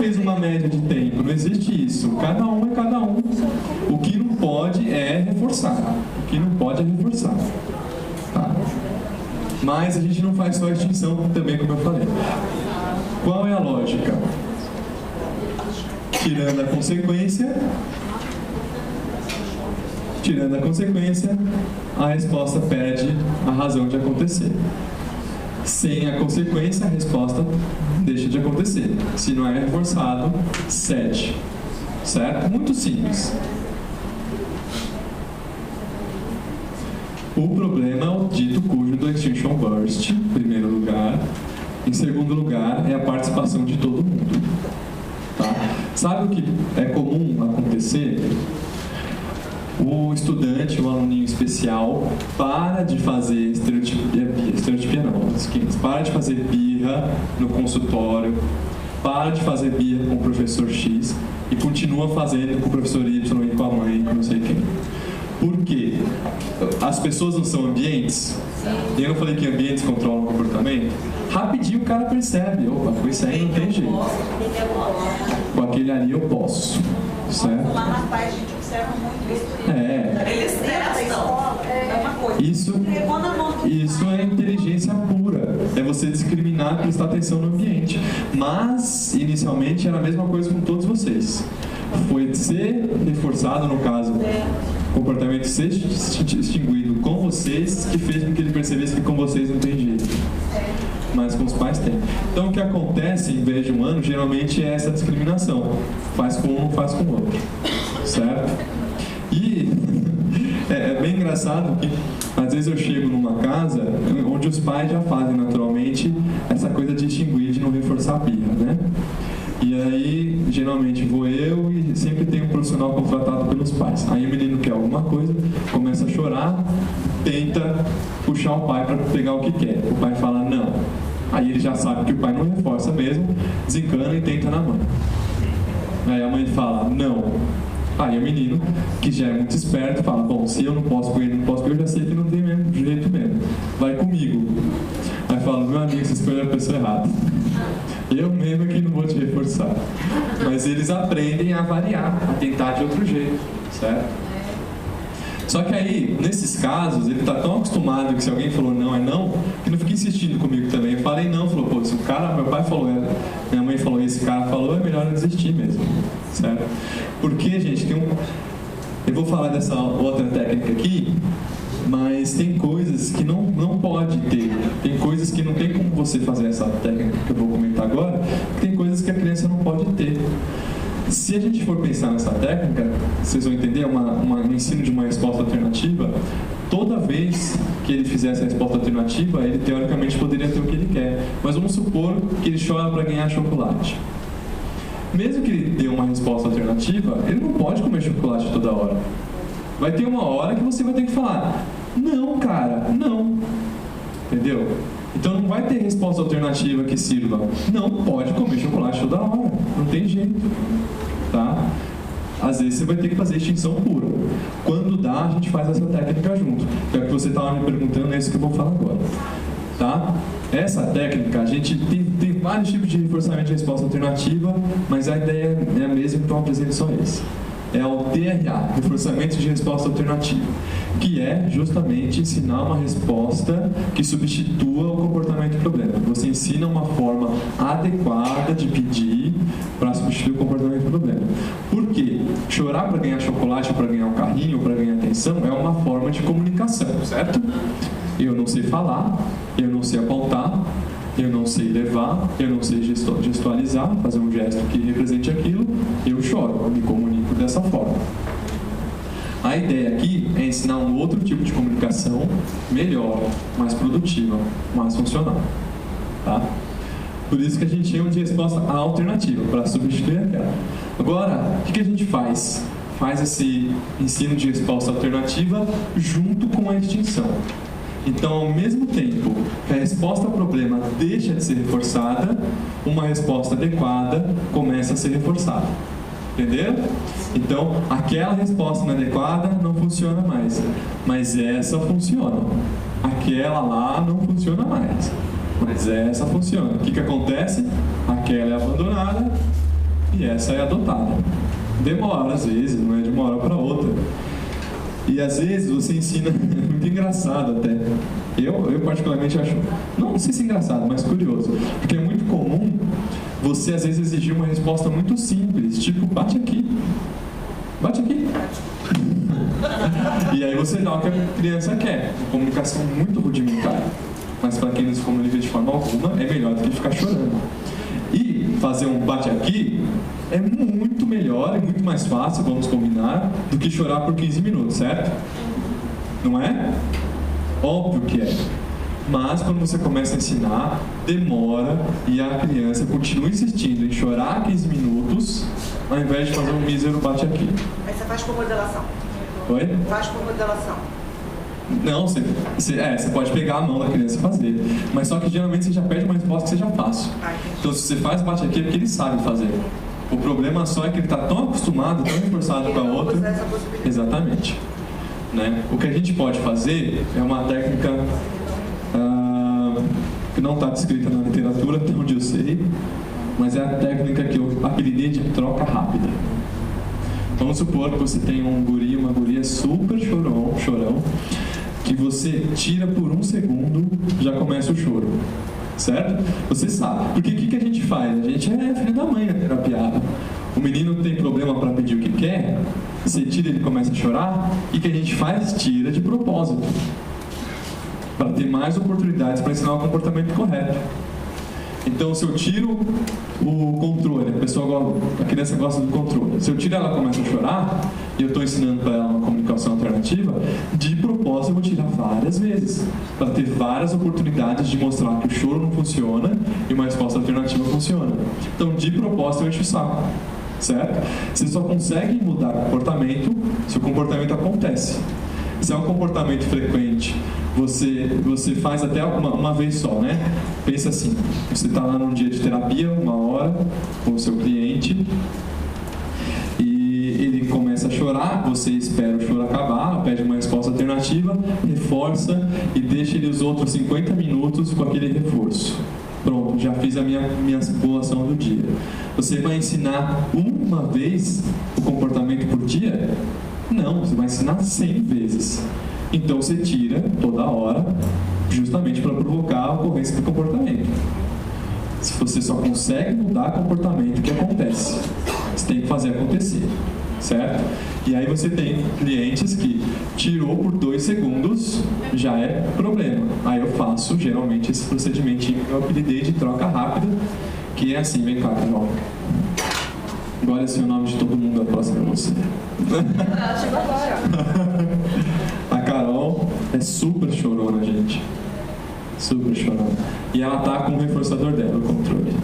fez uma média de tempo, não existe isso. Cada um é cada um. O que não pode é reforçar. O que não pode é reforçar. Tá? Mas a gente não faz só a extinção também, como eu falei. Qual é a lógica? Tirando a consequência, a resposta perde a razão de acontecer. Sem a consequência, a resposta deixa de acontecer. Se não é reforçado, cede. Certo? Muito simples. O problema é o dito cujo do extinction burst, em primeiro lugar. Em segundo lugar, é a participação de todo mundo. Tá? Sabe o que é comum acontecer? O estudante, o aluninho especial, para de fazer estereotipia não, para de fazer birra no consultório, para de fazer birra com o professor X e continua fazendo com o professor Y e com a mãe, com não sei quem. Por quê? As pessoas não são ambientes? Eu não falei que ambientes controlam o comportamento? Rapidinho o cara percebe, opa, com isso aí não tem jeito. Com aquele ali eu posso. Certo? Lá na paz a gente observa muito isso. Eles testam. É uma coisa. Isso é inteligência pura. É você discriminar e prestar atenção no ambiente. Mas, inicialmente, era a mesma coisa com todos vocês. Foi ser reforçado, no caso, o comportamento ser extinguido com vocês, que fez com que ele percebesse que com vocês não tem jeito. Mas com os pais tem. Então o que acontece em vez de um ano, geralmente é essa discriminação. Faz com um, não faz com o outro. Certo? E é bem engraçado que às vezes eu chego numa casa onde os pais já fazem naturalmente essa coisa de extinguir, de não reforçar a birra, né? E aí, geralmente, vou eu e sempre tem um profissional contratado pelos pais. Aí o menino quer alguma coisa, começa a chorar, tenta puxar o pai para pegar o que quer. O pai fala não. Aí ele já sabe que o pai não reforça mesmo, desencana e tenta na mãe. Aí a mãe fala não. Aí o menino, que já é muito esperto, fala, bom, se eu não posso com ele, não posso com ele, eu já sei que não tem mesmo jeito mesmo. Vai comigo. Aí fala, meu amigo, você escolheu a pessoa errada. Eu mesmo que não vou te reforçar. Mas eles aprendem a variar, a tentar de outro jeito, certo? Só que aí, nesses casos, ele está tão acostumado que se alguém falou não é não, que não fica insistindo comigo também. Eu falei não, falou, pô, se o cara, meu pai falou, minha mãe falou, esse cara falou, é melhor eu desistir mesmo, certo? Porque, gente, eu vou falar dessa outra técnica aqui, mas tem coisas que não pode ter. Tem coisas que não tem como você fazer essa técnica que eu vou comentar agora, tem coisas que a criança não pode ter. Se a gente for pensar nessa técnica, vocês vão entender, um ensino de uma resposta alternativa, toda vez que ele fizer essa resposta alternativa, ele teoricamente poderia ter o que ele quer. Mas vamos supor que ele chora para ganhar chocolate. Mesmo que ele dê uma resposta alternativa, ele não pode comer chocolate toda hora. Vai ter uma hora que você vai ter que falar, não, cara, não. Entendeu? Então não vai ter resposta alternativa que sirva. Não pode comer chocolate toda hora. Não tem jeito. Tá? Às vezes você vai ter que fazer extinção pura. Quando dá, a gente faz essa técnica junto. Que é o que você estava me perguntando, é isso que eu vou falar agora. Tá? Essa técnica, a gente tem vários tipos de reforçamento de resposta alternativa, mas a ideia é a mesma, então eu apresento só esse. É o TRA, reforçamento de resposta alternativa, que é justamente ensinar uma resposta que substitua o comportamento problema. Você ensina uma forma adequada de pedir para substituir o comportamento problema. Por quê? Chorar para ganhar chocolate, ou para ganhar um carrinho, ou para ganhar atenção, é uma forma de comunicação, certo? Eu não sei falar, eu não sei apontar, eu não sei levar, eu não sei gestualizar, fazer um gesto que represente aquilo, eu choro, eu me comunico dessa forma. A ideia aqui é ensinar um outro tipo de comunicação melhor, mais produtiva, mais funcional. Tá? Por isso que a gente chama de resposta alternativa, para substituir aquela. Agora, o que a gente faz? Faz esse ensino de resposta alternativa junto com a extinção. Então, ao mesmo tempo que a resposta ao problema deixa de ser reforçada, uma resposta adequada começa a ser reforçada. Entendeu? Então, aquela resposta inadequada não funciona mais, mas essa funciona. Aquela lá não funciona mais, mas essa funciona. O que acontece? Aquela é abandonada e essa é adotada. Demora às vezes, não é de uma hora para outra. E às vezes você ensina, muito engraçado até. Eu particularmente acho, não sei se é engraçado, mas curioso. Porque é muito comum você às vezes exigir uma resposta muito simples, tipo, bate aqui. Bate aqui. E aí você dá o que a criança quer. Comunicação muito rudimentar. Mas para quem não se comunica de forma alguma, é melhor do que ficar chorando. E fazer um bate aqui é muito melhor e muito mais fácil, vamos combinar, do que chorar por 15 minutos, certo? Não é? Óbvio que é. Mas quando você começa a ensinar, demora e a criança continua insistindo em chorar 15 minutos, ao invés de fazer um mísero bate aqui. Aí você faz com modelação. Oi? Faz com modelação. Não, você pode pegar a mão da criança e fazer. Mas só que geralmente você já pede uma resposta que seja fácil. Então se você faz bate aqui é porque ele sabe fazer. O problema só é que ele está tão acostumado, tão reforçado com a outra. Exatamente. Né? O que a gente pode fazer é uma técnica que não está descrita na literatura, até onde eu sei, mas é a técnica que eu apelidei de troca rápida. Vamos supor que você tem um guri, uma guria super chorão, que você tira por 1 segundo, já começa o choro. Certo? Você sabe. Porque o que a gente faz? A gente é filho da mãe na terapiada. O menino tem problema para pedir o que quer, você tira e ele começa a chorar, e o que a gente faz? Tira de propósito. Para ter mais oportunidades para ensinar o comportamento correto. Então, se eu tiro o controle, a criança gosta do controle. Se eu tiro ela começa a chorar, e eu estou ensinando para ela uma comunicação alternativa, de propósito eu vou tirar várias vezes, para ter várias oportunidades de mostrar que o choro não funciona e uma resposta alternativa funciona. Então, de propósito eu encho o saco, certo? Você só consegue mudar o comportamento se o comportamento acontece. Se é um comportamento frequente, você faz até uma vez só, né? Pensa assim, você está lá num dia de terapia, 1 hora, com o seu cliente, e ele começa a chorar, você espera o choro acabar, pede uma resposta alternativa, reforça e deixa ele os outros 50 minutos com aquele reforço. Pronto, já fiz a minha simulação do dia. Você vai ensinar uma vez o comportamento por dia? Não, você vai ensinar 100 vezes. Então você tira toda hora, justamente para provocar a ocorrência do comportamento. Se você só consegue mudar o comportamento que acontece, você tem que fazer acontecer, certo? E aí você tem clientes que tirou por 2 segundos, já é problema. Aí eu faço geralmente esse procedimento que eu apelidei de troca rápida, que é assim, vem cá, Carol. Agora esse é o nome de todo mundo, a próxima é você. A Carol é super chorona, gente. Super chorona. E ela tá com o reforçador dela, o controle.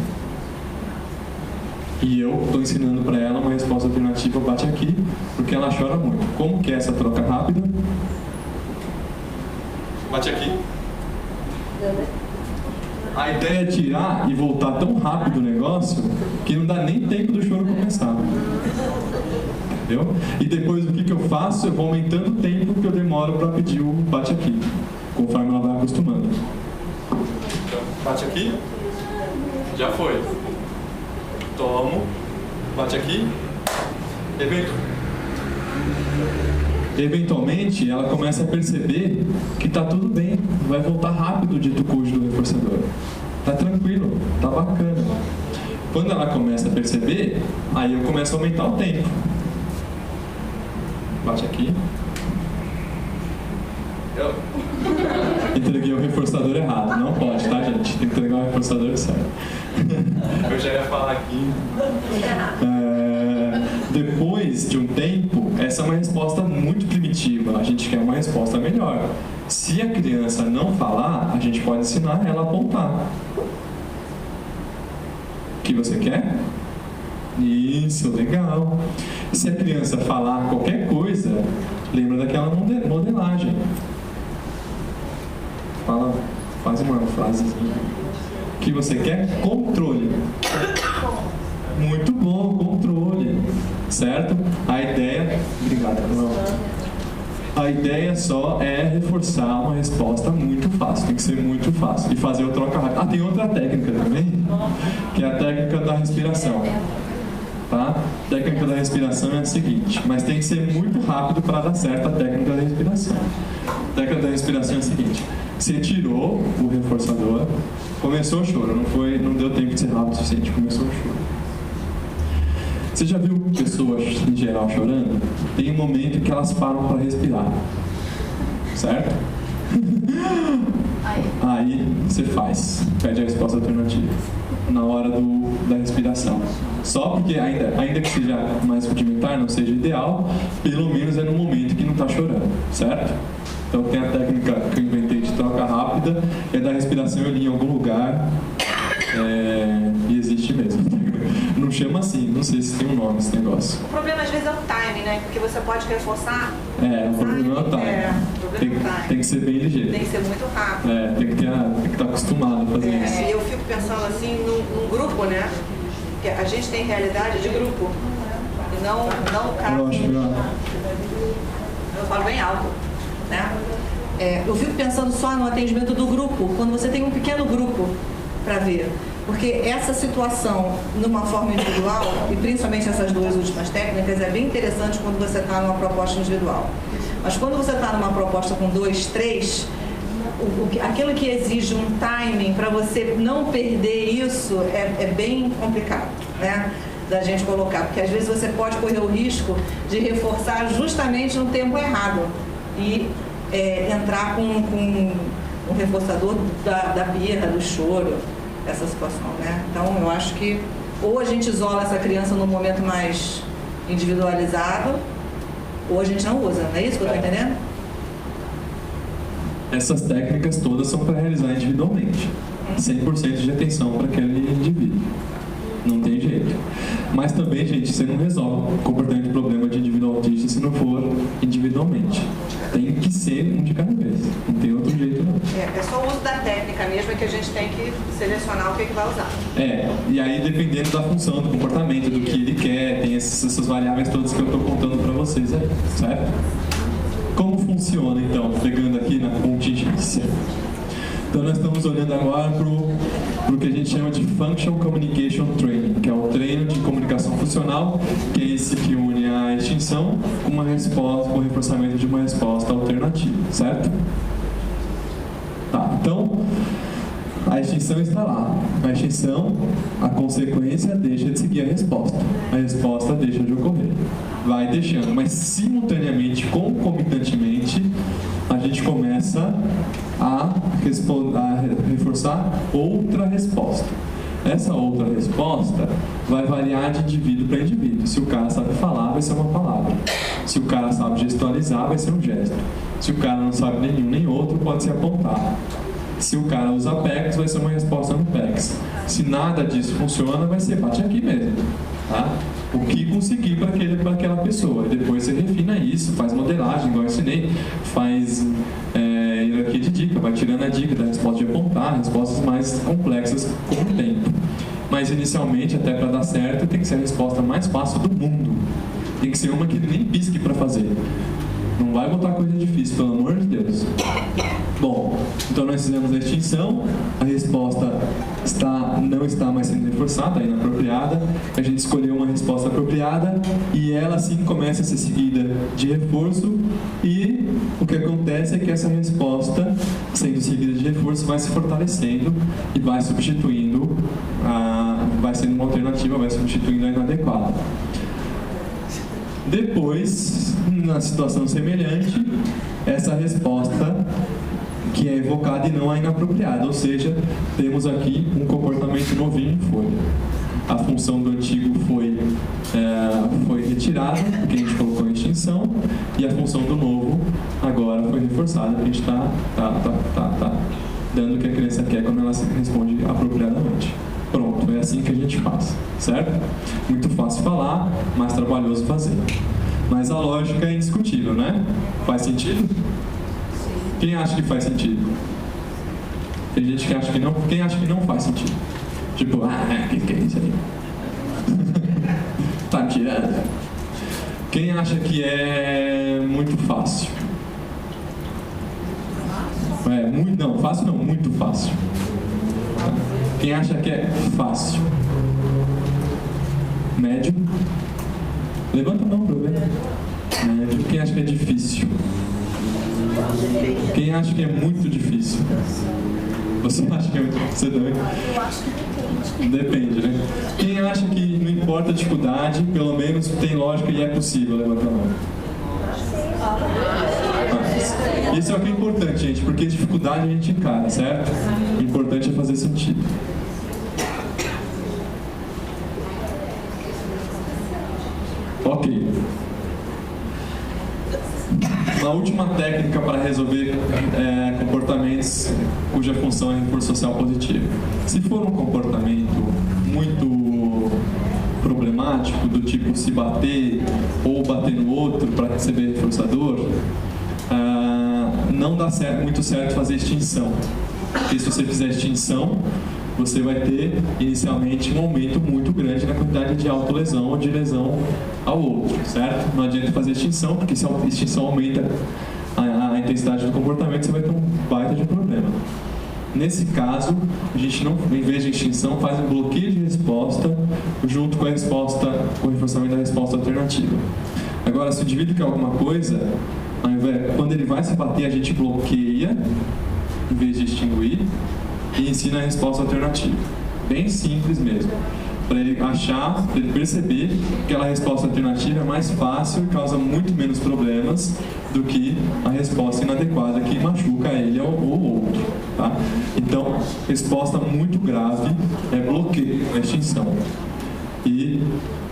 E eu estou ensinando para ela uma resposta alternativa, bate aqui, porque ela chora muito. Como que é essa troca rápida? Bate aqui. A ideia é tirar e voltar tão rápido o negócio que não dá nem tempo do choro começar. Entendeu? E depois o que eu faço? Eu vou aumentando o tempo que eu demoro para pedir o bate aqui, conforme ela vai acostumando. Então, bate aqui. Já foi. Tomo. Bate aqui. Eventualmente, ela começa a perceber que está tudo bem, vai voltar rápido o dito cujo do reforçador. Tá tranquilo, tá bacana. Quando ela começa a perceber, aí eu começo a aumentar o tempo. Bate aqui. Eu entreguei o reforçador errado. Não pode, tá, gente? Tem que entregar o reforçador certo. Eu já ia falar aqui. Depois de um tempo, essa é uma resposta muito primitiva. A gente quer uma resposta melhor. Se a criança não falar, a gente pode ensinar ela a apontar. O que você quer? Isso, legal. Se a criança falar qualquer coisa, lembra daquela modelagem. Faz uma frasezinha. O que você quer? Controle. Muito bom, controle. Certo? A ideia... Obrigado, Carol. A ideia só é reforçar uma resposta muito fácil. Tem que ser muito fácil. E fazer o troca rápido. Tem outra técnica também, que é a técnica da respiração. Técnica da respiração é a seguinte, mas tem que ser muito rápido para dar certo a técnica da respiração. A técnica da respiração é a seguinte: você tirou o reforçador, começou o choro, não deu tempo de ser rápido o suficiente, começou o choro. Você já viu pessoas em geral chorando? Tem um momento que elas param para respirar, certo? Aí você pede a resposta alternativa na hora da respiração. Só porque ainda que seja mais rudimentar, não seja ideal, pelo menos é no momento que não está chorando, certo? Então tem a técnica que eu inventei de troca rápida, é da respiração ali em algum lugar, e existe mesmo. Não chama assim, não sei se tem um nome esse negócio. O problema às vezes é o time, né? Porque você pode reforçar. O problema é o time. Tem que ser bem ligeiro. Tem que ser muito rápido. Tem que estar acostumado a fazer isso. E eu fico pensando assim, num grupo, né? Porque a gente tem realidade de grupo. E não cada. Eu falo bem alto, né? Eu fico pensando só no atendimento do grupo, quando você tem um pequeno grupo para ver. Porque essa situação, numa forma individual, e principalmente essas duas últimas técnicas, é bem interessante quando você está numa proposta individual. Mas quando você está numa proposta com 2, 3, aquilo que exige um timing para você não perder isso é bem complicado, né? Da gente colocar. Porque às vezes você pode correr o risco de reforçar justamente no tempo errado e entrar com um reforçador da birra, do choro, essa situação, né? Então, eu acho que ou a gente isola essa criança num momento mais individualizado, ou a gente não usa. Não é isso que eu estou entendendo? Essas técnicas todas são para realizar individualmente. 100% de atenção para aquele indivíduo. Não tem jeito. Mas também, gente, você não resolve o comportamento de problema de indivíduo autista se não for individualmente. Tem que ser um de cada vez. Não tem outro jeito, não. É só o uso da técnica mesmo que a gente tem que selecionar o que vai usar. E aí dependendo da função, do comportamento, do que ele quer, tem essas variáveis todas que eu estou contando para vocês aí, certo? Como funciona, então, pegando aqui na contingência? Então nós estamos olhando agora para o que a gente chama de Functional Communication Training, que é o treino de comunicação funcional, que é esse que une a extinção com uma resposta, com o reforçamento de uma resposta alternativa, certo? Tá, então a extinção está lá. A extinção, a consequência deixa de seguir a resposta deixa de ocorrer. Vai deixando, mas simultaneamente, concomitantemente, a gente começa a reforçar outra resposta. Essa outra resposta vai variar de indivíduo para indivíduo. Se o cara sabe falar, vai ser uma palavra. Se o cara sabe gestualizar, vai ser um gesto. Se o cara não sabe nenhum nem outro, pode ser apontar. Se o cara usa PECs, vai ser uma resposta no PECs. Se nada disso funciona, vai ser bate aqui mesmo. Tá? O que conseguir para aquela pessoa. E depois você refina isso, faz modelagem, igual eu ensinei, faz hierarquia de dica, vai tirando a dica da resposta de apontar, respostas mais complexas com o tempo. Mas inicialmente, até para dar certo, tem que ser a resposta mais fácil do mundo. Tem que ser uma que ele nem pisque para fazer. Não vai botar coisa difícil, pelo amor de Deus. Bom, então nós fizemos a extinção, a resposta não está mais sendo reforçada, é inapropriada. A gente escolheu uma resposta apropriada e ela sim começa a ser seguida de reforço, e o que acontece é que essa resposta, sendo seguida de reforço, vai se fortalecendo e vai substituindo, vai sendo uma alternativa, vai substituindo a inadequada. Depois, na situação semelhante, essa resposta que é evocada e não a inapropriada, ou seja, temos aqui um comportamento novinho, a função do antigo foi retirada, porque a gente colocou em extinção, e a função do novo agora foi reforçada, porque a gente está dando o que a criança quer quando ela responde apropriadamente. Pronto, é assim que a gente faz, certo? Muito fácil falar, mais trabalhoso fazer. Mas a lógica é indiscutível, né? Faz sentido? Quem acha que faz sentido? Tem gente que acha que não. Quem acha que não faz sentido? Tipo, que é isso aí? Tá me tirando? Quem acha que é muito fácil? Não, fácil não, muito fácil. Quem acha que é fácil? Médio? Levanta a mão para eu ver. Quem acha que é difícil? Quem acha que é muito difícil? Você acha que é muito difícil? Você também? Eu acho que Depende, né? Quem acha que não importa a dificuldade, pelo menos tem lógica e é possível? Levanta a mão. Isso é o que é importante, gente, porque dificuldade a gente encara, certo? O importante é fazer sentido. Ok. Uma última técnica para resolver comportamentos cuja função é reforço social positivo. Se for um comportamento muito problemático, do tipo se bater ou bater no outro para receber reforçador, não dá muito certo fazer extinção. Porque se você fizer extinção, você vai ter inicialmente um aumento muito grande na quantidade de autolesão ou de lesão ao outro, certo? Não adianta fazer extinção, porque se a extinção aumenta a intensidade do comportamento, você vai ter um baita de problema. Nesse caso, a gente não, em vez de extinção, faz um bloqueio de resposta junto com a resposta, com o reforçamento da resposta alternativa. Agora, se o indivíduo quer alguma coisa, quando ele vai se bater, a gente bloqueia em vez de extinguir e ensina a resposta alternativa. Bem simples mesmo. Para ele achar, para ele perceber que aquela resposta alternativa é mais fácil e causa muito menos problemas do que a resposta inadequada que machuca ele ou o outro. Tá? Então, resposta muito grave é bloqueio, é extinção. E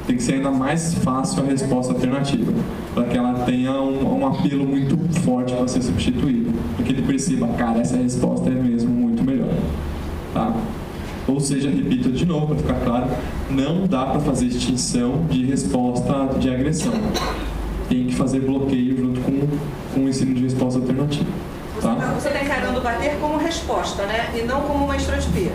tem que ser ainda mais fácil a resposta alternativa, para que ela tenha um apelo muito forte para ser substituída, para que ele perceba, cara, essa resposta é mesmo muito melhor. Tá? Ou seja, repito de novo, para ficar claro, não dá para fazer extinção de resposta de agressão. Tem que fazer bloqueio junto com o ensino de resposta alternativa. Tá? Você está encarando o bater como resposta, né? E não como uma estereotipia.